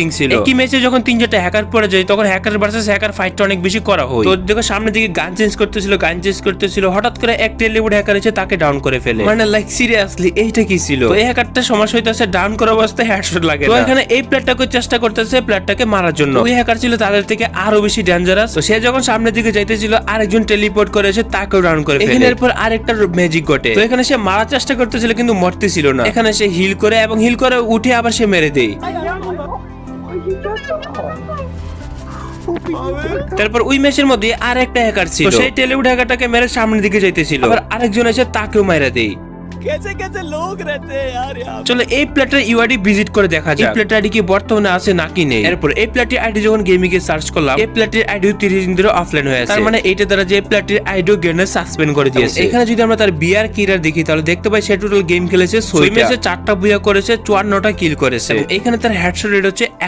Interesting ছিল। একই ম্যাচে যখন 3-4টা হ্যাকার পড়ে যায় তখন হ্যাকার ভার্সেস হ্যাকার ফাইটটা অনেক বেশি করা হয়। তো দেখো সামনের দিকে গান চেঞ্জ করতেছিল, হঠাৎ করে এক টেলিউড হ্যাকার এসে তাকে ডাউন করে ফেলে। মানে লাইক সিরিয়াসলি এইটা কি ছিল? তো এই হ্যাকারটা সমস্যা হইতাছে ডাউন করা অবস্থায় হেডশট লাগে। তো এখানে এই প্লেয়ারটাকে চেষ্টা করতেছে প্লেয়ারটাকে মারার জন্য। ওই হ্যাকার ছিল তাদের থেকে আরো বেশি ডেঞ্জারাস। তো সে যখন সামনের দিকে যাইতেছিল আরেকজন টেলিপোর্ট করে এসে তাকেও ডাউন করে ফেলে। এরপর আরেকটা ম্যাজিক ঘটে। তো এখানে সে মারার চেষ্টা করতেছিল কিন্তু মরতেছিল না। এখানে সে হিল করে এবং হিল করে উঠে আবার সে মেরে দেয়। তারপর ওই ম্যাচের মধ্যে আর একটা হ্যাকার ছিল, সেই টেলিউড হ্যাকারটাকে মেরে সামনের দিকে যাইতেছিল, আবার আরেকজন এসে তাকেও মাইরা দেয়। कैसे लोग रहते हैं यार यहाँ। চলো এই প্লেয়ারটার ইউআইডি ভিজিট করে দেখা যায় এই প্লেয়ারটার আইডি কি বর্তমানে আছে নাকি নেই। এরপর এই প্লেয়ারটির আইডি যখন গেমিং এ সার্চ করলাম এই প্লেয়ারটির আইডি 30 দিন ধরে অফলাইন হয়ে আছে। তার মানে এইটা দ্বারা যে প্লেয়ারটির আইডি গেমে সাসপেন্ড করে দিয়েছে। এখানে যদি আমরা তার বিআর কিলার দেখি তাহলে দেখতে পাই সে টোটাল গেম খেলেছে 6 ম্যাচে 4টা বুয়া করেছে, 54টা কিল করেছে। এখানে তার হেডশট রেট হচ্ছে